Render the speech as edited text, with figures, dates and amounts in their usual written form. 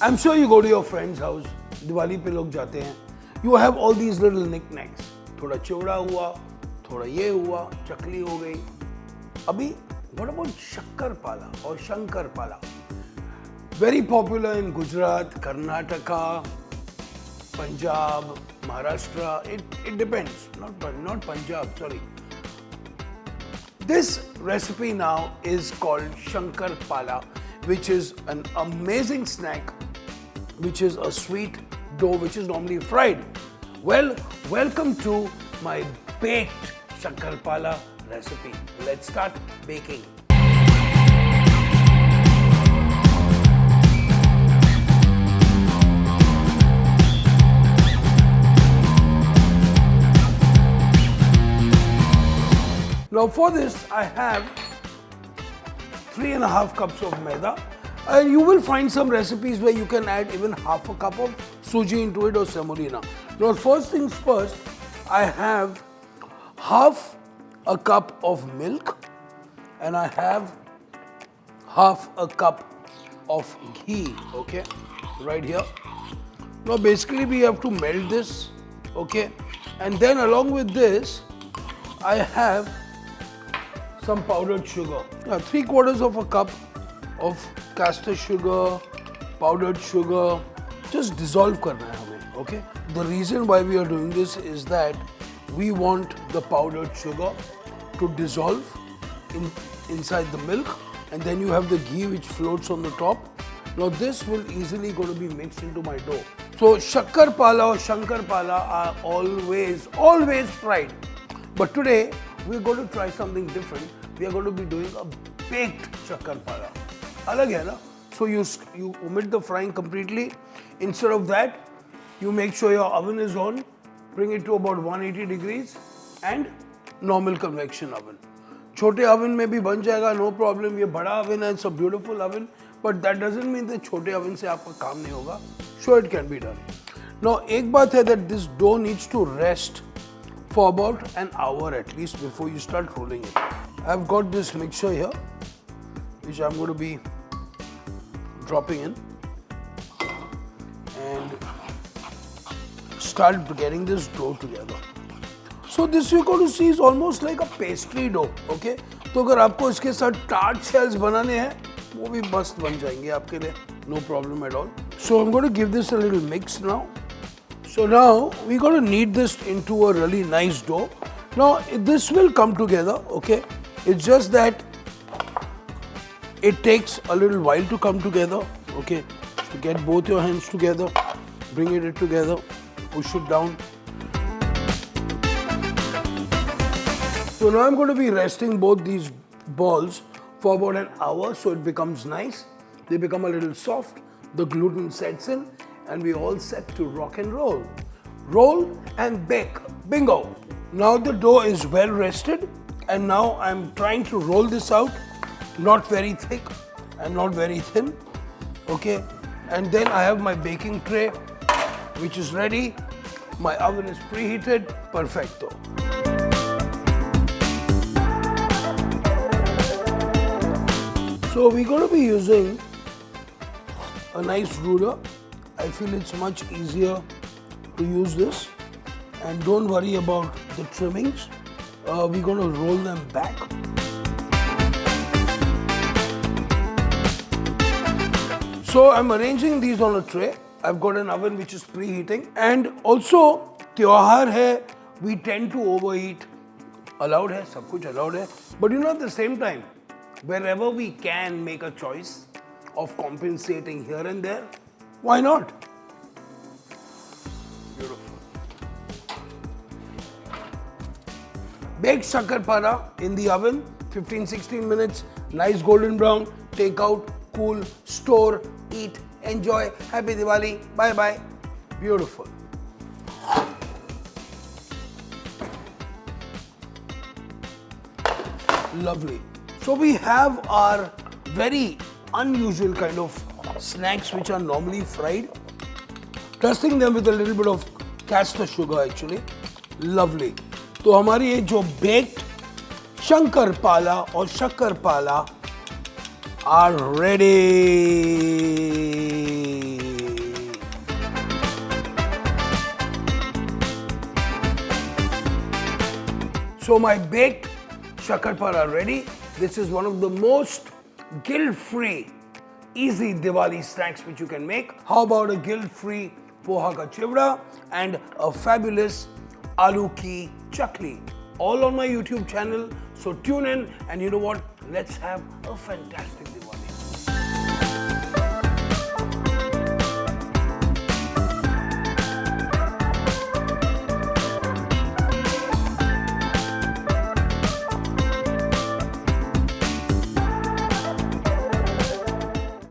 I'm sure you go to your friend's house, Diwali पे लोग जाते हैं. You have all these little knickknacks. थोड़ा चिवड़ा हुआ, थोड़ा ये हुआ, चकली हो गई. अभी what about Shakkarpala or Shankarpala? Very popular in Gujarat, Karnataka, Punjab, Maharashtra. It depends. Not Punjab, sorry. This recipe now is called Shankarpala, which is an amazing snack, which is a sweet dough which is normally fried. Well, welcome to my baked Shankarpala recipe. Let's start baking. Now for this I have 3.5 cups of maida, and you will find some recipes where you can add even half a cup of suji into it or semolina. Now first things first, I have half a cup of milk and I have half a cup of ghee, okay, right here. Now basically we have to melt this, okay, and then along with this I have some powdered sugar. Now 3/4 of a cup of castor sugar, powdered sugar, just dissolve करना है हमें, okay. The reason why we are doing this is that we want the powdered sugar to dissolve inside the milk, and then you have the ghee which floats on the top. Now this will easily going to be mixed into my dough. So Shakkarpala or Shankarpala are always fried, but today we're going to try something different. We are going to be doing a baked Shankarpala. अलग है ना? So you omit the frying completely. Instead of that, you make sure your oven is on. Bring it to about 180 degrees and normal convection oven. छोटे oven में भी बन जाएगा, no problem. ये बड़ा oven है, it's a beautiful oven. But that doesn't mean that छोटे oven से आपका काम नहीं होगा. Sure, it can be done. Now एक बात है that this dough needs to rest for about an hour at least before you start rolling it. I've got this mixture here which I'm going to be dropping in and start getting this dough together. So this you're going to see is almost like a pastry dough, okay? तो अगर आपको इसके साथ tart shells बनाने हैं वो भी मस्त बन जाएंगे आपके लिए, no problem at all. So I'm going to give this a little mix now. So now we're going to knead this into a really nice dough. Now this will come together, okay? It's just that it takes a little while to come together, okay? So get both your hands together, bring it together, push it down. So now I'm going to be resting both these balls for about an hour so it becomes nice. They become a little soft, the gluten sets in, and we're all set to rock and roll. Roll and bake. Bingo! Now the dough is well rested, and now I'm trying to roll this out, not very thick and not very thin, okay? And then I have my baking tray which is ready. My oven is preheated. Perfecto. So we're going to be using a nice ruler. I feel it's much easier to use this, and don't worry about the trimmings. We're going to roll them back. So I'm arranging these on a tray. I've got an oven which is preheating, and also त्योहार है, we tend to overeat. Allowed है, सब कुछ allowed है. But you know, at the same time, wherever we can make a choice of compensating here and there, why not? Beautiful. Baked Shankarpara in the oven, 15-16 minutes, nice golden brown, take out, cool, store, eat, enjoy. Happy Diwali. Bye bye. Beautiful. Lovely. So we have our very unusual kind of snacks which are normally fried. Dusting them with a little bit of castor sugar actually. Lovely. तो हमारी ये जो baked Shankarpala और Shakkarpala are ready. So my baked Shakkarpara ready. This is one of the most guilt-free, easy Diwali snacks which you can make. How about a guilt-free poha ka chivda and a fabulous aloo ki chakli? All on my YouTube channel. So tune in and you know what? Let's have a fantastic